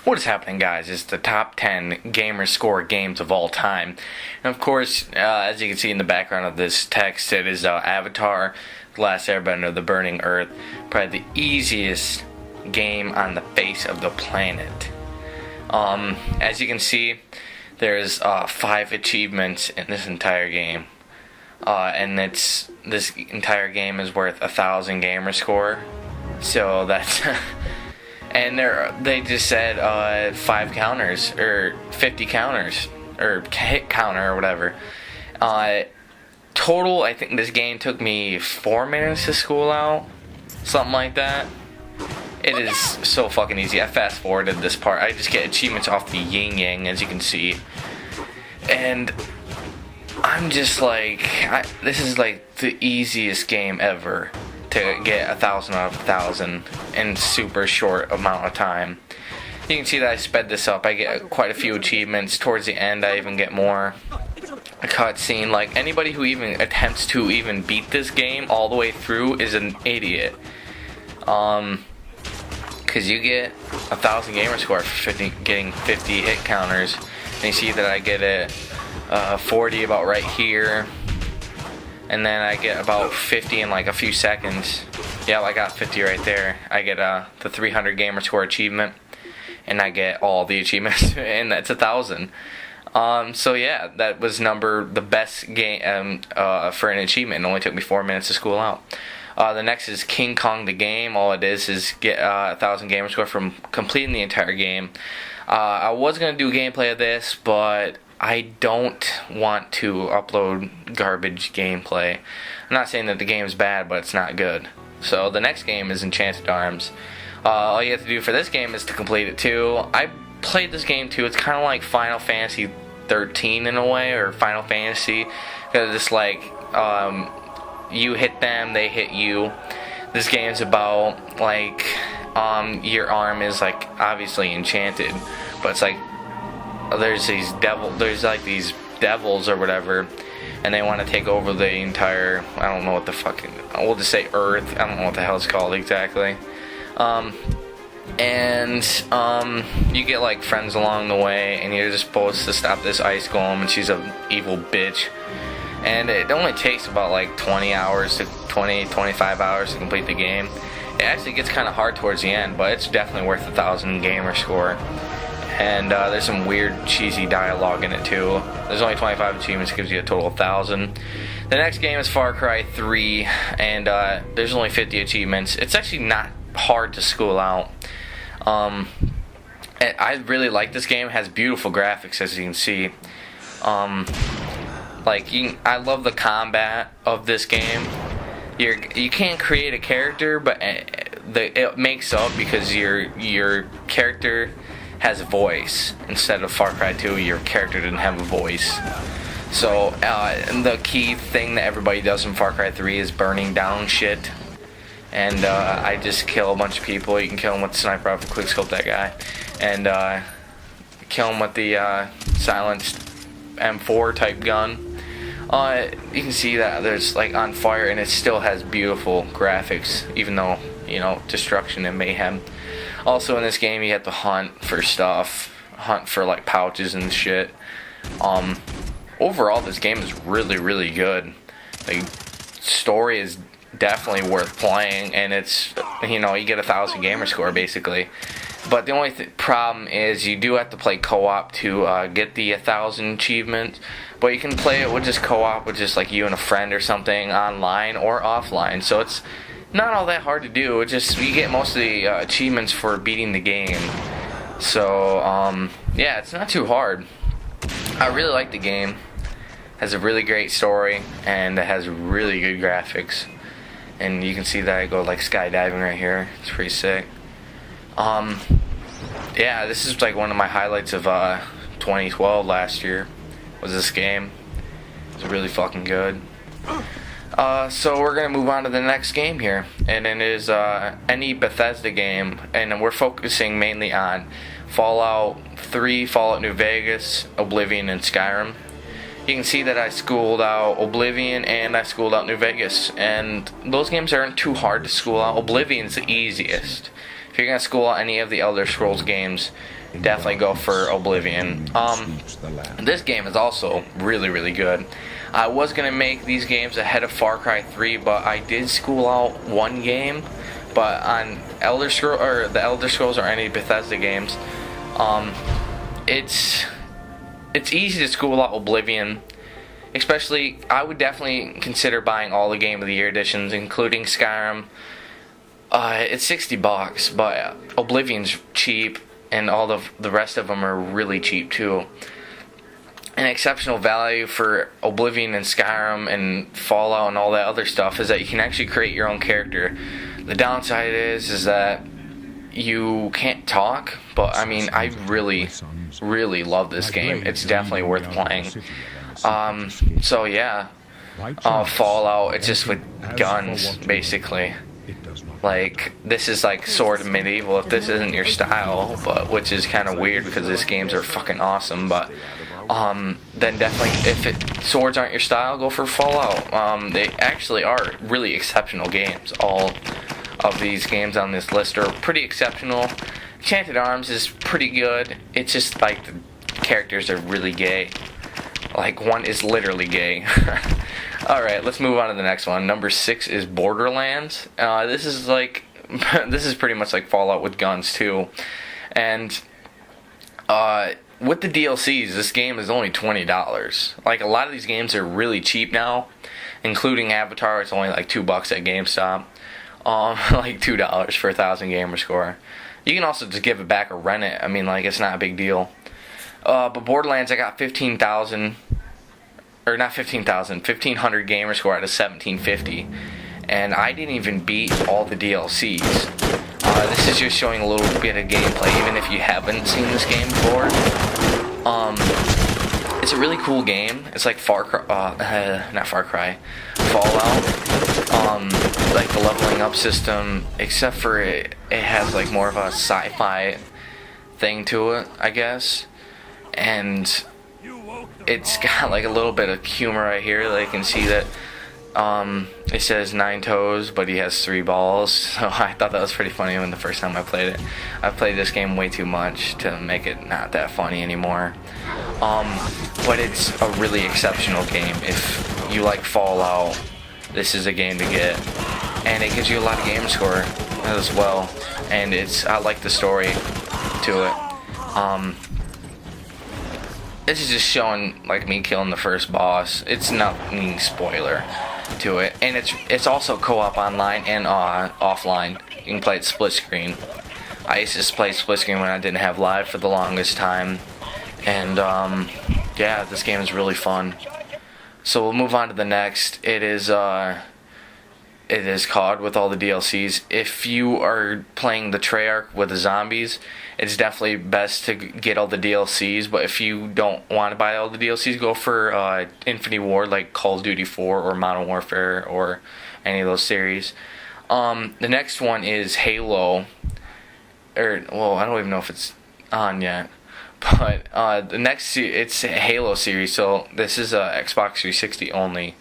What is happening, guys? It's the top 10 gamer score games of all time. And of course, as you can see in the background of this text, it is Avatar, The Last Airbender, The Burning Earth. Probably the easiest game on the face of the planet. As you can see, there's 5 achievements in this entire game. And this entire game is worth 1,000 gamer score. So that's... And they just said 5 counters, or 50 counters, or hit counter, or whatever. Total, I think this game took me 4 minutes to school out. Something like that. It is so fucking easy. I fast forwarded this part. I just get achievements off the yin yang, as you can see. And I'm just like, this is like the easiest game ever to get 1,000 out of 1,000 in super short amount of time. You can see that I sped this up. I get quite a few achievements. Towards the end, I even get more. A cutscene. Like, anybody who even attempts to even beat this game all the way through is an idiot. Because you get 1,000 gamer score for getting 50 hit counters. And you see that I get it 40 about right here. And then I get about 50 in like a few seconds. Yeah, I got 50 right there. I get the 300 gamer score achievement, and I get all the achievements, and that's 1,000. So yeah, that was the best game for an achievement. It only took me 4 minutes to school out. The next is King Kong the Game. All it is get 1,000 gamer score from completing the entire game. I was gonna do gameplay of this, but I don't want to upload garbage gameplay. I'm not saying that the game is bad, but it's not good. So the next game is Enchanted Arms. All you have to do for this game is to complete it too. I played this game too. It's kind of like Final Fantasy 13 in a way, or Final Fantasy, because it's like you hit them, they hit you. This game's about like your arm is like obviously enchanted, but it's like there's these devils or whatever, and they want to take over the entire, I don't know what the fucking, we'll just say Earth, I don't know what the hell it's called exactly. You get like friends along the way, and you're just supposed to stop this ice golem, and she's an evil bitch. And it only takes about like 25 hours to complete the game. It actually gets kind of hard towards the end, but it's definitely worth 1,000 gamer score. And there's some weird, cheesy dialogue in it too. There's only 25 achievements, gives you a total of 1,000. The next game is Far Cry 3, and there's only 50 achievements. It's actually not hard to school out. And I really like this game. It has beautiful graphics, as you can see. I love the combat of this game. You can't create a character, but it makes up because your character has a voice. Instead of Far Cry 2, your character didn't have a voice. So the key thing that everybody does in Far Cry 3 is burning down shit. And I just kill a bunch of people. You can kill them with the sniper rifle, quickscope that guy, and kill them with the silenced M4 type gun. You can see that there's like on fire, and it still has beautiful graphics, even though, you know, destruction and mayhem. Also in this game, you have to hunt for stuff, hunt for like pouches and shit. Overall, this game is really, really good. The story is definitely worth playing, and it's, you know, you get 1,000 gamer score basically. But the only problem is you do have to play co-op to get the 1,000 achievements. But you can play it with just co-op, with just like you and a friend or something, online or offline. So it's not all that hard to do. It just, you get most of the achievements for beating the game. So yeah, it's not too hard. I really like the game. It has a really great story, and it has really good graphics. And you can see that I go like skydiving right here. It's pretty sick. Yeah, this is like one of my highlights of 2012 last year, was this game. It was really fucking good. So we're gonna move on to the next game here, and it is any Bethesda game, and we're focusing mainly on Fallout 3, Fallout New Vegas, Oblivion, and Skyrim. You can see that I schooled out Oblivion and I schooled out New Vegas, and those games aren't too hard to school out. Oblivion's the easiest. if you're gonna school out any of the Elder Scrolls games, definitely go for Oblivion. This game is also really, really good. I was gonna make these games ahead of Far Cry 3, but I did school out one game. But on the Elder Scrolls or any Bethesda games, it's easy to school out Oblivion. Especially, I would definitely consider buying all the Game of the Year editions, including Skyrim. It's $60, but Oblivion's cheap, and all the rest of them are really cheap too. An exceptional value for Oblivion and Skyrim and Fallout and all that other stuff is that you can actually create your own character. The downside is that you can't talk, but I mean, I really, really love this game. It's definitely worth playing. So yeah, Fallout, it's just with guns, basically. Like, this is like sort of medieval if this isn't your style, but which is kind of weird because these games are fucking awesome. But then definitely, if swords aren't your style, go for Fallout. They actually are really exceptional games. All of these games on this list are pretty exceptional. Enchanted Arms is pretty good. It's just like the characters are really gay. Like, one is literally gay. Alright, let's move on to the next one. Number 6 is Borderlands. This is like, this is pretty much like Fallout with guns too. And with the DLCs, this game is only $20. Like, a lot of these games are really cheap now, including Avatar. It's only like $2 at GameStop. Like $2 for 1,000 gamer score. You can also just give it back or rent it. I mean, like, it's not a big deal. But Borderlands, I got 15,000, or not 15,000, 1,500 gamer score out of 1,750, and I didn't even beat all the DLCs. This is just showing a little bit of gameplay, even if you haven't seen this game before. It's a really cool game. It's like Fallout. Like the leveling up system, except for it has like more of a sci-fi thing to it, I guess. And it's got like a little bit of humor right here. Like, you can see that it says 9 toes, but he has 3 balls. So I thought that was pretty funny when the first time I played it. I've played this game way too much to make it not that funny anymore. But it's a really exceptional game. If you like Fallout, this is a game to get. And it gives you a lot of game score as well. And I like the story to it. This is just showing like me killing the first boss. It's nothing spoiler to it, and it's also co-op online and offline. You can play it split screen. I used to play split screen when I didn't have live for the longest time, and yeah, this game is really fun. So we'll move on to the next. It is COD with all the DLCs. If you are playing the Treyarch with the zombies, it's definitely best to get all the DLCs. But if you don't want to buy all the DLCs, go for Infinity Ward, like Call of Duty 4 or Modern Warfare or any of those series. The next one is Halo. Well, I don't even know if it's on yet. But the next, it's a Halo series. So this is Xbox 360 only.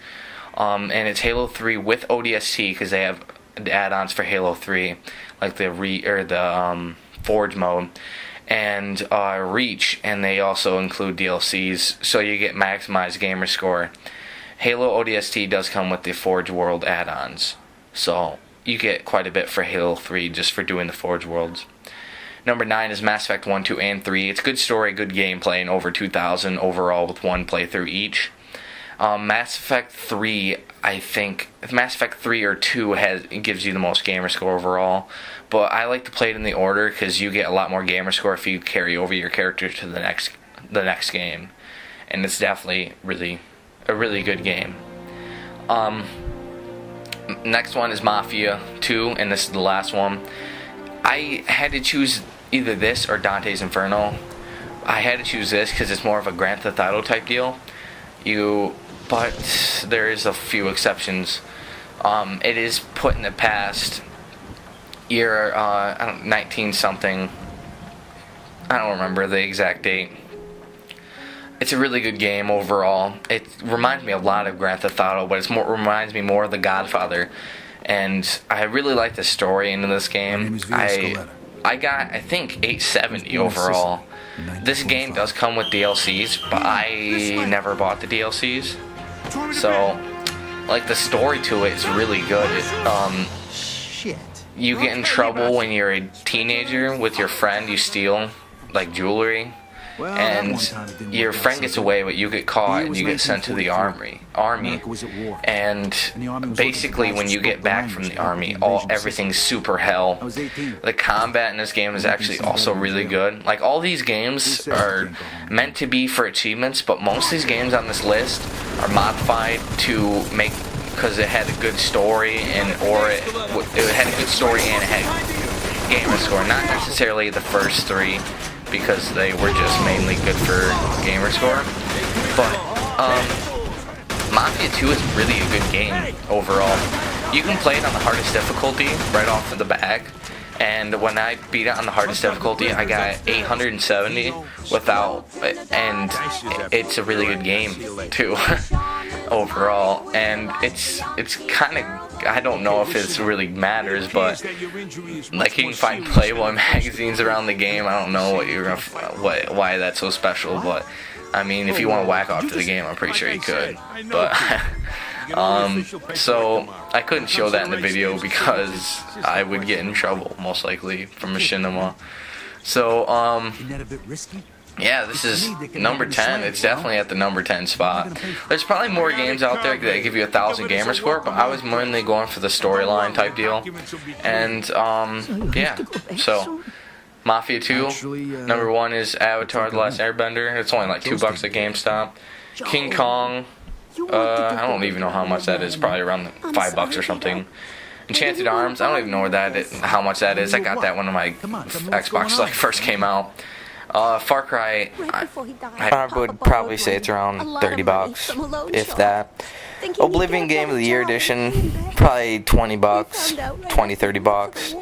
And it's Halo 3 with ODST, because they have the add-ons for Halo 3, like the Forge mode and Reach, and they also include DLCs, so you get maximized gamer score. Halo ODST does come with the Forge World add-ons, so you get quite a bit for Halo 3 just for doing the Forge Worlds. Number 9 is Mass Effect 1, 2, and 3. It's good story, good gameplay, and over 2,000 overall with one playthrough each. Mass Effect 3, I think, if Mass Effect 3 or 2 gives you the most gamer score overall, but I like to play it in the order because you get a lot more gamer score if you carry over your character to the next game, and it's definitely a really good game. Next one is Mafia II, and this is the last one. I had to choose either this or Dante's Inferno. I had to choose this because it's more of a Grand Theft Auto type deal. But there is a few exceptions. It is put in the past year, 19 something. I don't remember the exact date. It's a really good game overall. It reminds me a lot of Grand Theft Auto, but reminds me more of The Godfather. And I really like the story in this game. I got, I think, 870 overall. This game does come with DLCs, but I never bought the DLCs. So, like, the story to it is really good. You get in trouble when you're a teenager with your friend. You steal, like, jewelry. And your friend gets away, but you get caught and you get sent to the army. And basically, when you get back from the army, everything's super hell. The combat in this game is actually also really good. Like, all these games are meant to be for achievements, but most of these games on this list are modified to make, because it had a good story and it had a good story and it had gamer score. Not necessarily the first three, because they were just mainly good for gamer score. But Mafia 2 is really a good game overall. You can play it on the hardest difficulty right off of the bat. And when I beat it on the hardest difficulty, I got 870 without, and it's a really good game too overall. And it's kind of, I don't know if it really matters, but like, you can find Playboy magazines around the game. I don't know why that's so special, but I mean, if you want to whack off to the game, I'm pretty sure you could. But so I couldn't show that in the video because I would get in trouble, most likely, from Machinima. So yeah, this is number 10. It's definitely at the number 10 spot. There's probably more games out there that give you 1,000 gamer score, but I was mainly going for the storyline type deal. And yeah, so Mafia 2, number 1 is Avatar: The Last Airbender. It's only like $2 at GameStop. King Kong, I don't even know how much that is, probably around $5 or something. Enchanted Arms, I don't even know how much that is. I got that when my Xbox like first came out. Far Cry, I would probably say it's around $30, if that. Oblivion Game of the Year edition, probably $20, $20-$30.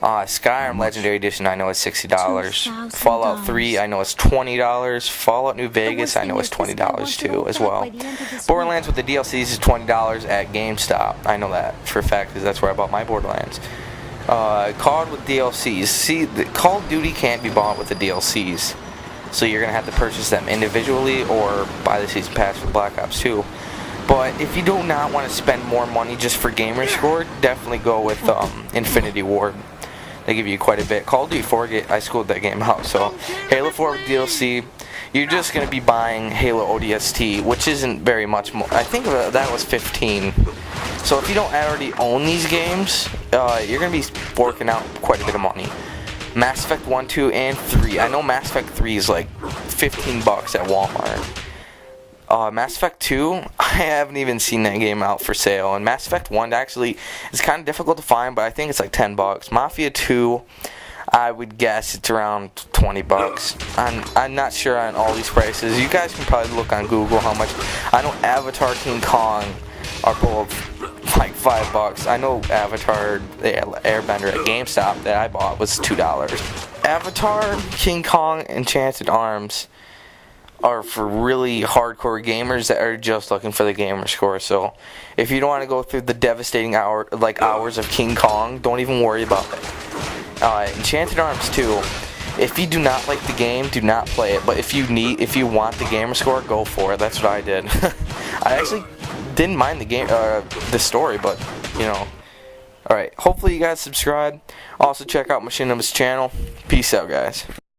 Skyrim Legendary Edition, I know it's $60. Fallout 3, I know it's $20. Fallout New Vegas, I know it's $20 too, as well. Borderlands with the DLCs is $20 at GameStop. I know that for a fact, because that's where I bought my Borderlands. COD with DLCs. See, the Call of Duty can't be bought with the DLCs, so you're gonna have to purchase them individually or buy the season pass for Black Ops 2. But if you do not want to spend more money just for gamer score, definitely go with Infinity Ward. They give you quite a bit. Call of Duty 4, I schooled that game out. So Halo 4 with DLC, you're just going to be buying Halo ODST, which isn't very much more. I think that was 15. So if you don't already own these games, you're going to be forking out quite a bit of money. Mass Effect 1, 2, and 3. I know Mass Effect 3 is like $15 at Walmart. Mass Effect 2, I haven't even seen that game out for sale. And Mass Effect 1 actually is kind of difficult to find, but I think it's like $10. Mafia 2, I would guess it's around $20. I'm not sure on all these prices. You guys can probably look on Google how much. I know Avatar, King Kong are both like $5. I know Avatar the Airbender at GameStop that I bought was $2. Avatar, King Kong, Enchanted Arms are for really hardcore gamers that are just looking for the gamer score. So if you don't want to go through the devastating hours of King Kong, don't even worry about it. Enchanted Arms 2, if you do not like the game, do not play it. But if you want the gamer score, go for it. That's what I did. I actually didn't mind the story, but you know. Alright, hopefully you guys subscribe. Also check out Machinima's channel. Peace out, guys.